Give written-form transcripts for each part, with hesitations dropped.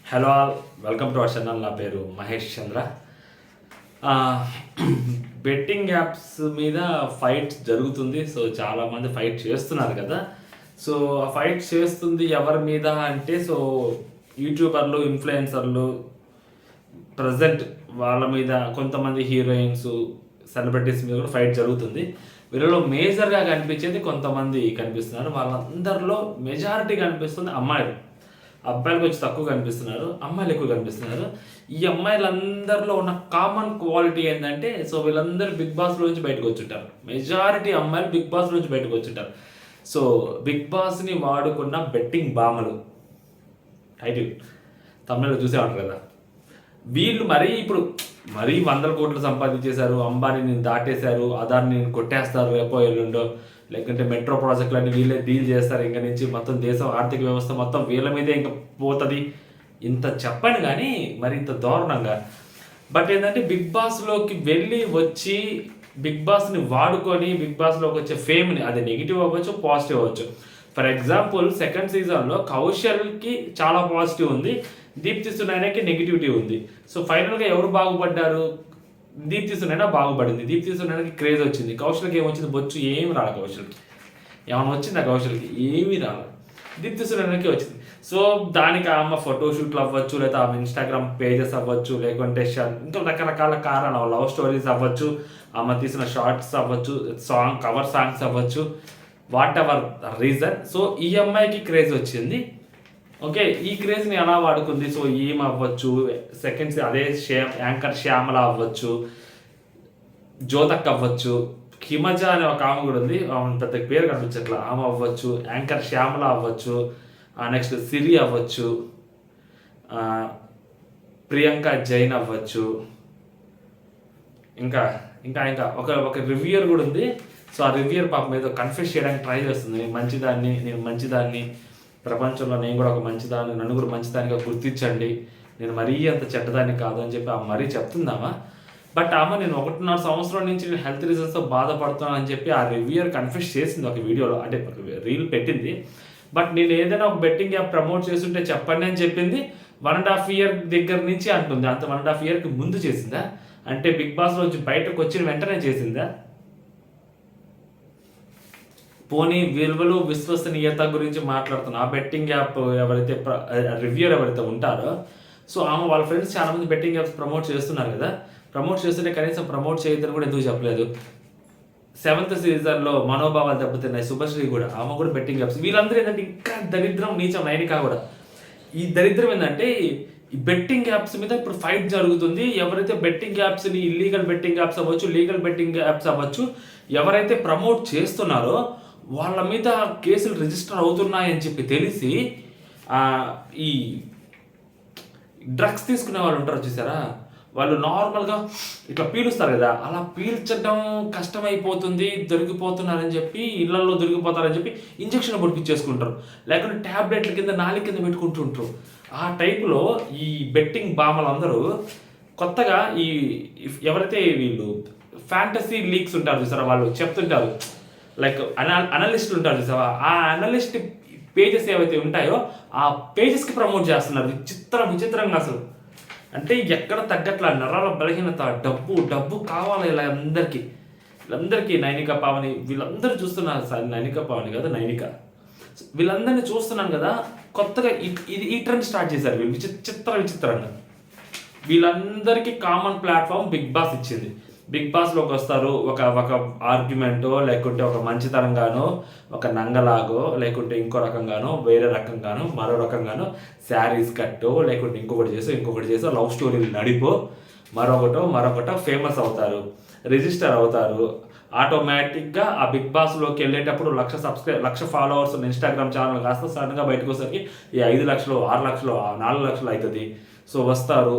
Hello all, welcome to our channel. నా పేరు మహేష్ చంద్ర. Betting apps మీద ఫైట్ జరుగుతుంది. సో చాలామంది ఫైట్ చేస్తున్నారు కదా. సో ఆ ఫైట్ చేస్తుంది ఎవరి మీద అంటే, సో యూట్యూబర్లు, ఇన్ఫ్లుయెన్సర్లు, ప్రజెంట్ వాళ్ళ మీద, కొంతమంది హీరోయిన్స్, సెలబ్రిటీస్ మీద కూడా ఫైట్ జరుగుతుంది. వీళ్ళలో మేజర్గా కనిపించేది కొంతమంది కనిపిస్తున్నారు. వాళ్ళందరిలో మెజారిటీ కనిపిస్తుంది అమ్మాయిలు. అబ్బాయిలకు వచ్చి తక్కువ కనిపిస్తున్నారు, అమ్మాయిలు ఎక్కువ కనిపిస్తున్నారు. ఈ అమ్మాయిలందరిలో ఉన్న కామన్ క్వాలిటీ ఏంటంటే, సో వీళ్ళందరూ బిగ్ బాస్లో నుంచి బయటకు వచ్చుంటారు. మెజారిటీ అమ్మాయిలు బిగ్ బాస్ నుంచి బయటకు వచ్చుంటారు. సో బిగ్ బాస్ని వాడుకున్న బెట్టింగ్ బామలు, టైటిల్ తమిళలో చూసే ఉంటారు కదా. వీళ్ళు ఇప్పుడు మరీ 100 కోట్లు సంపాదించేశారు, అంబానీని దాటేశారు, అదాన్ని కొట్టేస్తారు రేపో ఎల్లుండో, లేకుంటే మెట్రో ప్రాజెక్టులన్నీ వీళ్ళే డీల్ చేస్తారు. ఇంక నుంచి మొత్తం దేశం ఆర్థిక వ్యవస్థ మొత్తం వీళ్ళ మీదే ఇంకా పోతుంది. ఇంత చెప్పను కానీ మరి ఇంత దారుణంగా. బట్ ఏంటంటే బిగ్ బాస్లోకి వెళ్ళి వచ్చి బిగ్ బాస్ని వాడుకొని బిగ్ బాస్లోకి వచ్చే ఫేమ్ని, అది నెగిటివ్ అవ్వచ్చు, పాజిటివ్ అవ్వచ్చు. ఫర్ ఎగ్జాంపుల్ సెకండ్ సీజన్లో కౌశల్కి చాలా పాజిటివ్ ఉంది, దీప్తి సునైనాకి నెగిటివిటీ ఉంది. సో ఫైనల్గా ఎవరు బాగుపడ్డారు? దీప్తి సునైనా బాగుపడింది. దీప్తి సునైనాకి క్రేజ్ వచ్చింది. కౌశల్కి ఏమొచ్చింది? బొచ్చు ఏమి రాలి. కౌశల్కి ఏమైనా వచ్చింది? ఆ కౌశల్కి ఏమీ రాలి. దీప్తి సునైనాకి వచ్చింది. సో దానికి ఆమె ఫోటోషూట్లు అవ్వచ్చు, లేదా ఆమె ఇన్స్టాగ్రామ్ పేజెస్ అవ్వచ్చు, లేకుంటే ఇంకా రకరకాల కారణాలు, లవ్ స్టోరీస్ అవ్వచ్చు, ఆమె తీసిన షార్ట్స్ అవ్వచ్చు, కవర్ సాంగ్స్ అవ్వచ్చు, వాట్ ఎవర్ రీజన్. సో ఈ అమ్మాయికి క్రేజ్ వచ్చింది. ఓకే, ఈ క్రేజ్ని ఎలా వాడుకుంది? సో ఈమె అవ్వచ్చు, సెకండ్స్ అదే యాంకర్ శ్యామల అవ్వచ్చు, జ్యోతక్ అవ్వచ్చు, హిమజ అనే ఒక ఆమె కూడా ఉంది, ఆమె పెద్ద పేరు కనిపించట్లా, ఆమె అవ్వచ్చు, యాంకర్ శ్యామల అవ్వచ్చు, నెక్స్ట్ సిరి అవ్వచ్చు, ప్రియాంక జైన్ అవ్వచ్చు, ఇంకా ఇంకా ఇంకా ఒక రివ్యూయర్ కూడా ఉంది. సో ఆ రివ్యూయర్ పాప మీద కన్ఫ్యూజ్ చేయడానికి ట్రై చేస్తుంది. నేను మంచిదాన్ని, ప్రపంచంలో నేను కూడా ఒక మంచిదాన్ని, నన్ను కూడా మంచిదానిగా గుర్తించండి, నేను మరీ అంత చెడ్డదాన్ని కాదు అని చెప్పి ఆమె మరీ చెప్తుందామా. బట్ ఆమె నేను 1.5 సంవత్సరం నుంచి నేను హెల్త్ రీజన్స్తో బాధపడుతున్నాను అని చెప్పి ఆ రివ్యూయర్ కన్ఫ్యూజ్ చేసింది ఒక వీడియోలో, అంటే రీల్ పెట్టింది. బట్ నేను ఏదైనా ఒక బెట్టింగ్ యాప్ ప్రమోట్ చేస్తుంటే చెప్పండి అని చెప్పింది. 1.5 year దగ్గర నుంచి అంటుంది. అంత 1.5 yearకి ముందు చేసిందా? అంటే బిగ్ బాస్ నుంచి బయటకు వచ్చిన వెంటనే చేసిందా? పోనీ విలువలు, విశ్వసనీయత గురించి మాట్లాడుతున్నా. ఆ బెట్టింగ్ యాప్ ఎవరైతే రివ్యూర్ ఎవరైతే ఉంటారో, సో ఆమె వాళ్ళ ఫ్రెండ్స్ చాలామంది బెట్టింగ్ యాప్స్ ప్రమోట్ చేస్తున్నారు కదా. ప్రమోట్ చేస్తుంటే కనీసం ప్రమోట్ చేయొద్దని కూడా ఎందుకు చెప్పలేదు? 7th సీజన్లో మనోభావాలు దెబ్బతిన్నాయి శుభశ్రీ కూడా, ఆమె కూడా బెట్టింగ్ యాప్స్. వీళ్ళందరూ ఏంటంటే ఇంకా దరిద్రం, నీచం, నైనిక కూడా. ఈ దరిద్రం ఏంటంటే ఈ బెట్టింగ్ యాప్స్ మీద ఇప్పుడు ఫైట్ జరుగుతుంది. ఎవరైతే బెట్టింగ్ యాప్స్ని, ఇల్లీగల్ బెట్టింగ్ యాప్స్ అవ్వచ్చు, లీగల్ బెట్టింగ్ యాప్స్ అవ్వచ్చు, ఎవరైతే ప్రమోట్ చేస్తున్నారో వాళ్ళ మీద కేసులు రిజిస్టర్ అవుతున్నాయని చెప్పి తెలిసి ఈ డ్రగ్స్ తీసుకునే వాళ్ళు ఉంటారు చూసారా, వాళ్ళు నార్మల్గా ఇట్లా పీలుస్తారు కదా, అలా పీల్చడం కష్టమైపోతుంది, దొరికిపోతున్నారని చెప్పి, ఇళ్లలో దొరికిపోతారని చెప్పి ఇంజక్షన్ పొడిపించేసుకుంటారు, లేకుంటే ట్యాబ్లెట్ల కింద నాలుగు కింద పెట్టుకుంటుంటారు. ఆ టైపులో ఈ బెట్టింగ్ బామలందరూ కొత్తగా ఎవరైతే వీళ్ళు ఫ్యాంటసీ లీక్స్ ఉంటారు చూసారా, వాళ్ళు చెప్తుంటారు, లైక్ అనలిస్టులు ఉంటారు చూసావా, ఆ అనలిస్ట్ పేజెస్ ఏవైతే ఉంటాయో ఆ పేజెస్కి ప్రమోట్ చేస్తున్నారు. విచిత్రంగా అసలు. అంటే ఎక్కడ తగ్గట్ల నరాల బలహీనత, డబ్బు కావాలి వీళ్ళందరికీ నైనిక, పావని, వీళ్ళందరూ చూస్తున్నారు. నైనిక పావని కదా, నైనిక, వీళ్ళందరినీ చూస్తున్నాను కదా. కొత్తగా ఈ ట్రెండ్ స్టార్ట్ చేశారు వీళ్ళు, విచిత్రంగా. వీళ్ళందరికీ కామన్ ప్లాట్ఫామ్ బిగ్ బాస్ ఇచ్చింది. బిగ్ బాస్లోకి వస్తారు, ఒక ఆర్గ్యుమెంటో, లేకుంటే ఒక మంచితనంగానో, ఒక నంగలాగో, లేకుంటే ఇంకో రకంగానో, వేరే రకంగానో, మరో రకంగానో, శారీస్ కట్టో, లేకుంటే ఇంకొకటి చేసో, లవ్ స్టోరీలు నడిపో, మరొకటో ఫేమస్ అవుతారు, రిజిస్టర్ అవుతారు. ఆటోమేటిక్గా ఆ బిగ్ బాస్లోకి వెళ్ళేటప్పుడు 1,00,000 ఫాలోవర్స్ ఉన్న ఇన్స్టాగ్రామ్ ఛానల్ కాస్త సడన్గా బయటకు వచ్చేసరికి ఈ 5 లక్షలు, 6 లక్షలు, 4 లక్షలు అవుతుంది. సో వస్తారు,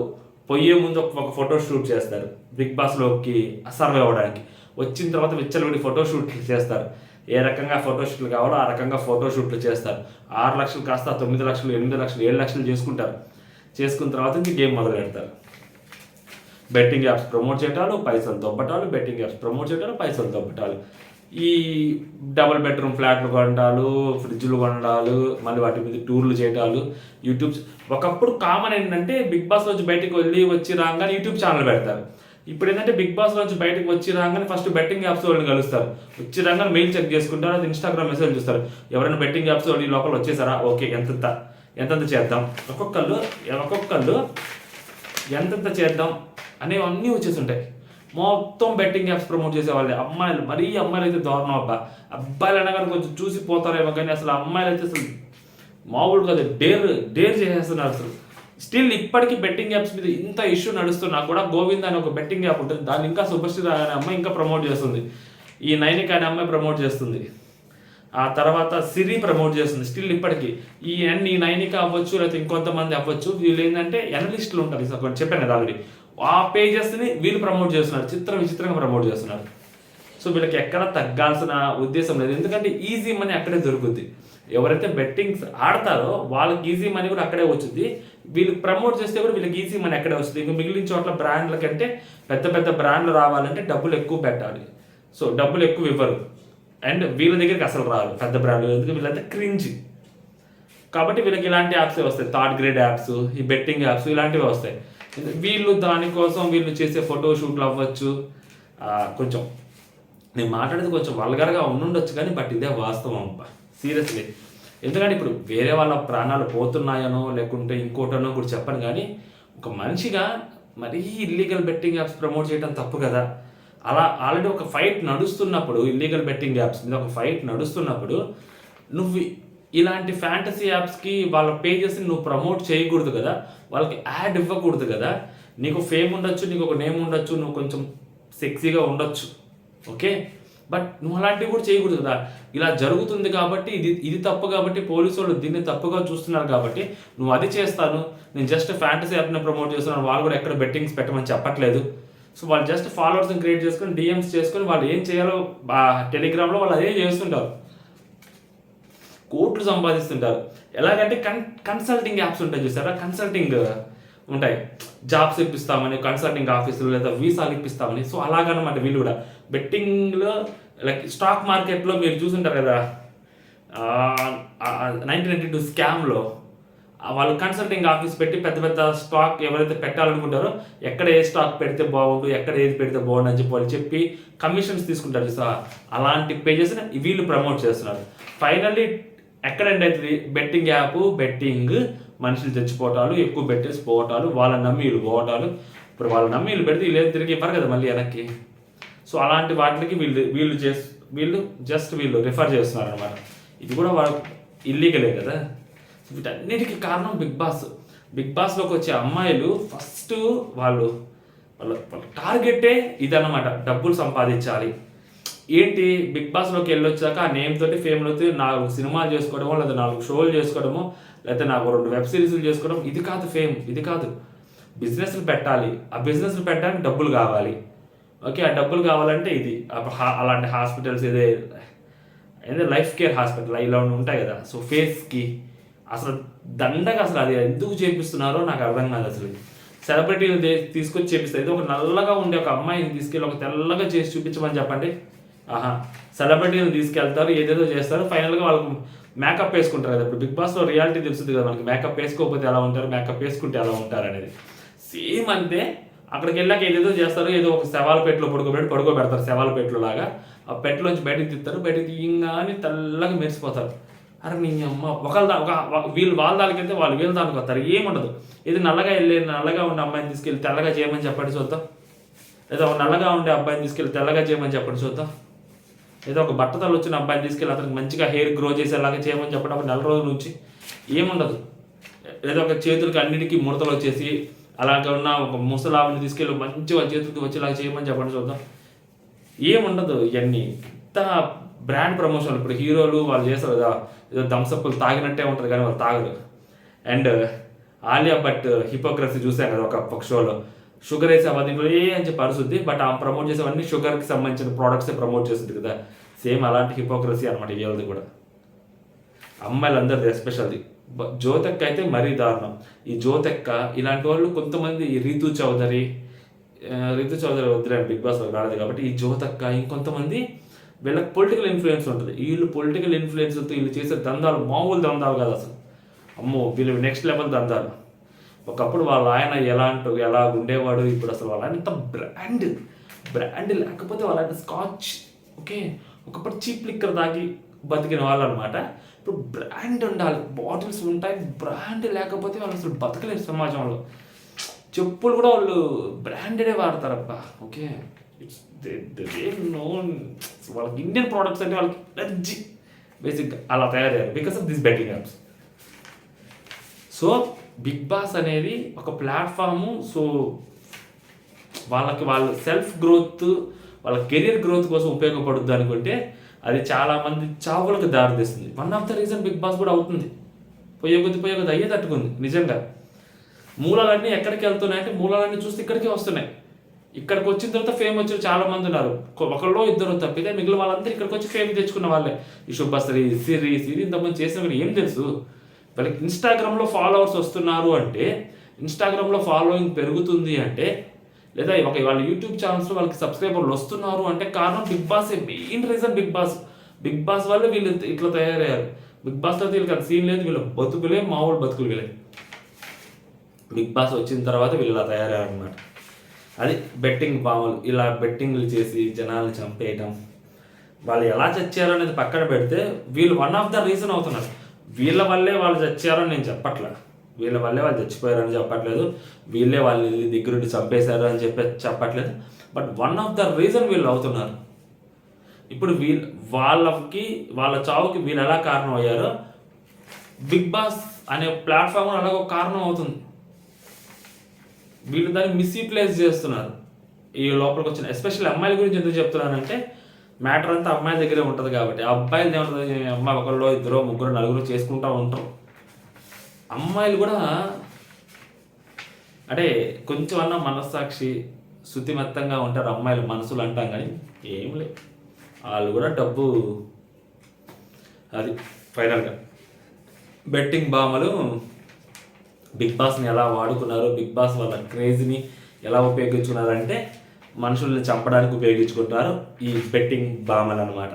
పోయే ముందు ఒక ఫోటో షూట్ చేస్తారు బిగ్ బాస్లోకి సర్వే అవ్వడానికి. వచ్చిన తర్వాత విచ్చలవిడి ఫోటో షూట్లు చేస్తారు. ఏ రకంగా ఫోటో షూట్లు కావాలో ఆ రకంగా ఫోటో షూట్లు చేస్తారు. 6 లక్షలు కాస్త 9 లక్షలు, 8 లక్షలు, 7 లక్షలు చేసుకుంటారు. చేసుకున్న తర్వాత ఇంక గేమ్ మొదలు పెడతారు. బెట్టింగ్ యాప్స్ ప్రమోట్ చేయటాలు, పైసలు దొబ్బటాలు, బెట్టింగ్ యాప్స్ ప్రమోట్ చేయటాలు, పైసలు దొబ్బటాలు. ఈ డబుల్ బెడ్రూమ్ ఫ్లాట్లు కొనడాలు, ఫ్రిడ్జ్లు కొనడాలు, మళ్ళీ వాటి మీద టూర్లు చేయడాలు, యూట్యూబ్. ఒకప్పుడు కామన్ ఏంటంటే బిగ్ బాస్ నుంచి బయటకు వచ్చి రాగానే యూట్యూబ్ ఛానల్ పెడతారు. ఇప్పుడు ఏంటంటే బిగ్ బాస్ నుంచి బయటకు వచ్చి రాగానే ఫస్ట్ బెట్టింగ్ యాప్స్ వాళ్ళని కలుస్తారు. వచ్చి రాగానే మెయిల్ చెక్ చేసుకుంటారు, అది ఇన్స్టాగ్రామ్ మెసేజ్ చూస్తారు. ఎవరైనా బెట్టింగ్ యాప్స్ వాళ్ళు ఈ లోపల వచ్చేసారా, ఓకే ఎంతంత చేద్దాం, ఒక్కొక్కళ్ళు ఎంతంత చేద్దాం అనేవన్నీ వచ్చేసి ఉంటాయి. మొత్తం బెట్టింగ్ యాప్స్ ప్రమోట్ చేసేవాళ్ళే. అమ్మాయిలు అయితే దారుణం అబ్బా. అబ్బాయిలు అనగానే కొంచెం చూసి పోతారేమో కానీ అసలు అమ్మాయిలు అయితే అసలు మామూలు కాదు, డేర్ చేసేస్తున్నారు అసలు. స్టిల్ ఇప్పటికీ బెట్టింగ్ యాప్స్ మీద ఇంత ఇష్యూ నడుస్తున్నా కూడా గోవింద్ అనే ఒక బెట్టింగ్ యాప్ ఉంటుంది, దాన్ని ఇంకా శుభశ్రీ అనే అమ్మాయి ఇంకా ప్రమోట్ చేస్తుంది. ఈ నైనిక అనే అమ్మాయి ప్రమోట్ చేస్తుంది, ఆ తర్వాత సిరి ప్రమోట్ చేస్తుంది. స్టిల్ ఇప్పటికీ ఈ నైనిక అవ్వచ్చు, లేకపోతే ఇంకొంతమంది అవ్వచ్చు, వీళ్ళు ఏంటంటే ఎనలిస్టులు ఉంటారు, చెప్పాను కదా ఆల్రెడీ, ఆ పేజెస్ని వీళ్ళు ప్రమోట్ చేస్తున్నారు, విచిత్రంగా ప్రమోట్ చేస్తున్నారు. సో వీళ్ళకి ఎక్కడ తగ్గాల్సిన ఉద్దేశం లేదు, ఎందుకంటే ఈజీ మనీ అక్కడే దొరుకుద్ది. ఎవరైతే బెట్టింగ్స్ ఆడతారో వాళ్ళకి ఈజీ మనీ కూడా అక్కడే వచ్చింది. వీళ్ళు ప్రమోట్ చేస్తే కూడా వీళ్ళకి ఈజీ మనీ అక్కడే వస్తుంది. ఇంకా మిగిలిన చోట్ల బ్రాండ్ల కంటే పెద్ద బ్రాండ్లు రావాలంటే డబ్బులు ఎక్కువ పెట్టాలి. సో డబ్బులు ఎక్కువ ఇవ్వరు, అండ్ వీళ్ళ దగ్గరికి అసలు రారు పెద్ద బ్రాండ్లు, ఎందుకంటే వీళ్ళంతా క్రింజ్. కాబట్టి వీళ్ళకి ఇలాంటి యాప్సే వస్తాయి, థర్డ్ గ్రేడ్ యాప్స్, ఈ బెట్టింగ్ యాప్స్ ఇలాంటివి వస్తాయి. వీళ్ళు దానికోసం వీళ్ళు చేసే ఫోటోషూట్లు అవ్వచ్చు, కొంచెం నేను మాట్లాడేది కొంచెం వల్గర్గా ఉండుండొచ్చు కానీ బట్ ఇదే వాస్తవం అబ్బా, సీరియస్లీ. ఎందుకంటే ఇప్పుడు వేరే వాళ్ళ ప్రాణాలు పోతున్నాయనో లేకుంటే ఇంకోటనో కూడా చెప్పను, కానీ ఒక మనిషిగా మరీ ఇల్లీగల్ బెట్టింగ్ యాప్స్ ప్రమోట్ చేయడం తప్పు కదా. అలా ఆల్రెడీ ఒక ఫైట్ నడుస్తున్నప్పుడు, ఇల్లీగల్ బెట్టింగ్ యాప్స్ మీద ఒక ఫైట్ నడుస్తున్నప్పుడు నువ్వు ఇలాంటి ఫ్యాంటసీ యాప్స్కి వాళ్ళ పేజెస్ని నువ్వు ప్రమోట్ చేయకూడదు కదా, వాళ్ళకి యాడ్ ఇవ్వకూడదు కదా. నీకు ఫేమ్ ఉండొచ్చు, నీకు ఒక నేమ్ ఉండొచ్చు, నువ్వు కొంచెం సెక్సీగా ఉండొచ్చు, ఓకే, బట్ నువ్వు అలాంటివి కూడా చేయకూడదు కదా. ఇలా జరుగుతుంది కాబట్టి ఇది తప్పు, కాబట్టి పోలీసు వాళ్ళు దీన్ని తప్పుగా చూస్తున్నారు కాబట్టి నువ్వు అది చేస్తాను, నేను జస్ట్ ఫ్యాంటసీ యాప్ని ప్రమోట్ చేస్తున్నాను, వాళ్ళు కూడా ఎక్కడ బెట్టింగ్స్ పెట్టమని చెప్పట్లేదు. సో వాళ్ళు జస్ట్ ఫాలోవర్స్ని క్రియేట్ చేసుకొని డిఎమ్స్ చేసుకొని వాళ్ళు ఏం చేయాలో టెలిగ్రామ్లో వాళ్ళు అదే చేస్తుంటారు, కోట్లు సంపాదిస్తుంటారు. ఎలాగంటే కన్సల్టింగ్ యాప్స్ ఉంటాయి చూసారా, కన్సల్టింగ్ ఉంటాయి, జాబ్స్ ఇప్పిస్తామని, కన్సల్టింగ్ ఆఫీసులు లేదా వీసాలు ఇప్పిస్తామని. సో అలాగనమాట వీళ్ళు కూడా బెట్టింగ్లో, లైక్ స్టాక్ మార్కెట్లో మీరు చూసుంటారు కదా 1992 స్కామ్లో వాళ్ళు కన్సల్టింగ్ ఆఫీస్ పెట్టి పెద్ద స్టాక్ ఎవరైతే పెట్టాలనుకుంటారో ఎక్కడ ఏ స్టాక్ పెడితే బాగుండు, ఎక్కడ ఏది పెడితే బాగుండు అని చెప్పి వాళ్ళు చెప్పి కమిషన్స్ తీసుకుంటారు చూసా, అలాంటి పేజెస్ని వీళ్ళు ప్రమోట్ చేస్తున్నారు. ఫైనల్లీ ఎక్కడండి అవుతుంది బెట్టింగ్ యాప్, బెట్టింగ్, మనుషులు తెచ్చిపోవటాలు, ఎక్కువ బెట్టేసి పోవటాలు, వాళ్ళ నమ్మీలు పోవటాలు. ఇప్పుడు వాళ్ళ నమ్మీలు పెడితే వీళ్ళు తిరిగి ఇవ్వరు కదా మళ్ళీ వెనక్కి. సో అలాంటి వాటికి వీళ్ళు రిఫర్ చేస్తున్నారు అనమాట. ఇది కూడా వాళ్ళ ఇల్లీగలే కదా. వీటన్నిటికీ కారణం బిగ్ బాస్లోకి వచ్చే అమ్మాయిలు ఫస్ట్ వాళ్ళ టార్గెటే ఇదన్నమాట, డబ్బులు సంపాదించాలి. ఏంటి బిగ్ బాస్లోకి వెళ్ళొచ్చాక ఆ నేమ్ తోటి ఫేమ్ అవుతుంది, 4 సినిమాలు చేసుకోవడమో లేదా 4 షోలు చేసుకోవడమో లేదా నాకు 2 వెబ్ సిరీస్లు చేసుకోవడం, ఇది కాదు ఫేమ్, ఇది కాదు. బిజినెస్లు పెట్టాలి, ఆ బిజినెస్లు పెట్టడానికి డబ్బులు కావాలి, ఓకే, ఆ డబ్బులు కావాలంటే ఇది అలాంటి హాస్పిటల్స్ ఏదో లైఫ్ కేర్ హాస్పిటల్ ఇలా ఉంటాయి కదా. సో ఫేస్కి అసలు దండగా అసలు అది ఎందుకు చేపిస్తున్నారో నాకు అర్థం కాదు. అసలు సెలబ్రిటీలు తీసుకొచ్చి చేపిస్తారు. ఏదో ఒక నల్లగా ఉండే ఒక అమ్మాయిని తీసుకెళ్ళి ఒక తెల్లగా చేసి చూపించమని చెప్పండి, సెలబ్రిటీని తీసుకెళ్తారు, ఏదేదో చేస్తారు, ఫైనల్గా వాళ్ళకు మేకప్ వేసుకుంటారు కదా. ఇప్పుడు బిగ్ బాస్లో రియాలిటీ తెలుస్తుంది కదా మనకి, మేకప్ వేసుకోకపోతే ఎలా ఉంటారు, మేకప్ వేసుకుంటే ఎలా ఉంటారు అనేది. సేమ్ అంతే, అక్కడికి వెళ్ళాక ఏదేదో చేస్తారు, ఏదో ఒక శవాల పెట్టులో పడుకోబెడతారు, శవాల పెట్టులో లాగా. ఆ పెట్టులోంచి బయటకు తీస్తారు, బయటకు తీయంగానే తెల్లగా మెరిసిపోతారు. అరే నీ అమ్మ, వీళ్ళు వాళ్ళ దానికి వెళ్తే వాళ్ళు వీళ్ళ దానికి వస్తారు, ఏముండదు. ఇది నల్లగా ఉండే అమ్మాయిని తీసుకెళ్ళి తెల్లగా చేయమని చెప్పండి చూద్దాం, లేదా ఒక నల్లగా ఉండే అబ్బాయిని తీసుకెళ్ళి తెల్లగా చేయమని చెప్పండి చూద్దాం, లేదా ఒక బట్టతలు వచ్చిన అబ్బాయిని తీసుకెళ్ళి అతనికి మంచిగా హెయిర్ గ్రో చేసేలాగా చేయమని చెప్పడం ఒక 4 రోజుల నుంచి ఏముండదు. లేదా ఒక చేతులకి అన్నిటికీ ముడతలు వచ్చేసి అలాగే ఉన్న ఒక ముసలావిని తీసుకెళ్ళి మంచిగా చేతులకి వచ్చేలాగా చేయమని చెప్పండి చూద్దాం, ఏముండదు. ఇవన్నీ ఇంత బ్రాండ్ ప్రమోషన్. ఇప్పుడు హీరోలు వాళ్ళు చేస్తారు కదా, ఏదో థమ్సప్లు తాగినట్టే ఉంటుంది కానీ వాళ్ళు తాగరు. అండ్ ఆలియా భట్ హిపోక్రసీ చూసాం కదా ఒక షోలో, షుగర్ వేసే దీంట్లో అని చెప్పి అరుస్తుంది, బట్ ఆ ప్రమోట్ చేసేవన్నీ షుగర్కి సంబంధించిన ప్రోడక్ట్సే ప్రమోట్ చేస్తుంది కదా. సేమ్ అలాంటి హిపోక్రసీ అనమాట ఇవాళది కూడా. అమ్మాయిలందరిది ఎస్పెషల్ది. జ్యోతెక్క అయితే మరీ దారుణం. ఈ జ్యోతెక్క ఇలాంటి వాళ్ళు కొంతమంది, ఈ రీతు చౌదరి వద్దులేండి బిగ్ బాస్లో రాలేదు కాబట్టి, ఈ జ్యోతెక్క ఇంకొంతమంది వీళ్ళకి పొలిటికల్ ఇన్ఫ్లుయెన్స్ ఉంటుంది. వీళ్ళు పొలిటికల్ ఇన్ఫ్లుయెన్స్తో వీళ్ళు చేసే దందాలు మామూలు దందాలు కాదు అసలు. అమ్మో, వీళ్ళు నెక్స్ట్ లెవెల్ దందాలు. ఒకప్పుడు వాళ్ళ ఆయన ఎలా ఉండేవాడు, ఇప్పుడు అసలు వాళ్ళ ఆయన ఎంత బ్రాండ్ లేకపోతే వాళ్ళ ఆయన స్కాచ్, ఓకే, ఒకప్పుడు చీప్ లిక్కర్ తాగి బతికిన వాళ్ళు అనమాట. ఇప్పుడు బ్రాండ్ ఉండాలి, బాటిల్స్ ఉంటాయి, బ్రాండ్ లేకపోతే వాళ్ళు అసలు బతకలేరు సమాజంలో. చెప్పులు కూడా వాళ్ళు బ్రాండెడే వాడతారబ్బా, ఓకే. ఇట్స్ నోన్, వాళ్ళకి ఇండియన్ ప్రోడక్ట్స్ అంటే వాళ్ళకి ఎనర్జీ బేసిక్గా అలా తయారయ్యారు because of this betting apps. So Bigg Boss అనేది ఒక ప్లాట్ఫాము. సో వాళ్ళ సెల్ఫ్ గ్రోత్, వాళ్ళ కెరియర్ గ్రోత్ కోసం ఉపయోగపడుద్ది అనుకుంటే అది చాలామంది చావులకు దారితీస్తుంది. One of the reason Bigg Boss కూడా అవుతుంది. పోయే కొద్ది అయ్యే తట్టుకుంది నిజంగా. మూలాలన్నీ ఎక్కడికి వెళ్తున్నాయంటే మూలాలన్నీ చూస్తే ఇక్కడికే వస్తున్నాయి. ఇక్కడికి వచ్చిన తర్వాత ఫేమ్ వచ్చి చాలా మంది ఉన్నారు. ఒకళ్ళు ఇద్దరు తప్పితే మిగిలిన వాళ్ళందరూ ఇక్కడికి వచ్చి ఫేమ్ తెచ్చుకున్న వాళ్ళే. ఈ శుభశ్రీ, సిరీస్ ఇది ఇంతకుముందు చేసిన కూడా ఏం తెలుసు. వాళ్ళకి ఇన్స్టాగ్రామ్లో ఫాలోవర్స్ వస్తున్నారు అంటే, ఇన్స్టాగ్రామ్లో ఫాలోయింగ్ పెరుగుతుంది అంటే, లేదా వాళ్ళ యూట్యూబ్ ఛానల్స్లో వాళ్ళకి సబ్స్క్రైబర్లు వస్తున్నారు అంటే కారణం Bigg Boss. Main reason Bigg Boss వల్ల వీళ్ళు ఇట్లా తయారయ్యారు. బిగ్ బాస్ తర్వాత వీళ్ళకి అది సీన్ లేదు, వీళ్ళ బతుకులే మామూలు బతుకులు వీళ్ళే. బిగ్ బాస్ వచ్చిన తర్వాత వీళ్ళు ఇలా తయారయ్యారు అనమాట. అది బెట్టింగ్ పాములు, ఇలా బెట్టింగ్లు చేసి జనాలు చంపేయటం. వాళ్ళు ఎలా చచ్చారు అనేది పక్కన పెడితే వీళ్ళు వన్ ఆఫ్ ద రీజన్ అవుతున్నారు. వీళ్ళ వల్లే వాళ్ళు చచ్చారని నేను చెప్పట్లా, వీళ్ళ వల్లే వాళ్ళు చచ్చిపోయారని చెప్పట్లేదు, వీళ్ళే వాళ్ళు దగ్గరుండి చంపేశారు అని చెప్పట్లేదు. But one of the reason వీళ్ళు అవుతున్నారు. ఇప్పుడు వాళ్ళ చావుకి వీళ్ళు ఎలా కారణం అయ్యారో బిగ్ బాస్ అనే ప్లాట్ఫామ్ అలాగ ఒక కారణం అవుతుంది. వీళ్ళు దాన్ని మిస్యూటిలైజ్ చేస్తున్నారు. ఈ లోపలికి వచ్చిన ఎస్పెషల్లీ అమ్మాయిల గురించి ఎందుకు చెప్తున్నానంటే, మ్యాటర్ అంతా అమ్మాయిల దగ్గరే ఉంటుంది కాబట్టి. అబ్బాయిలు ఏముంటుంది, అమ్మాయి ఒకళ్ళు ఇద్దరు ముగ్గురు నలుగురు చేసుకుంటూ ఉంటారు. అమ్మాయిలు కూడా అంటే కొంచెం అన్న మనస్సాక్షి శుతిమెత్తంగా ఉంటారు అమ్మాయిలు మనసులు అంటాం, కానీ ఏం లేదు, వాళ్ళు కూడా డబ్బు. అది ఫైనల్గా బెట్టింగ్ బామలు బిగ్ బాస్ని ఎలా వాడుకున్నారు, బిగ్ బాస్ వాళ్ళ క్రేజ్ని ఎలా ఉపయోగించుకున్నారంటే మనుషుల్ని చంపడానికి ఉపయోగించుకుంటారు ఈ బెట్టింగ్ బామలు అనమాట.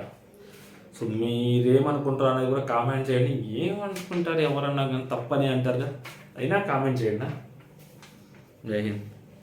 సో మీరేమనుకుంటారు అనేది కూడా కామెంట్ చేయండి. ఏమనుకుంటారు ఎవరన్నా కానీ తప్పని అంటారు కదా, అయినా కామెంట్ చేయండి. జై హింద్.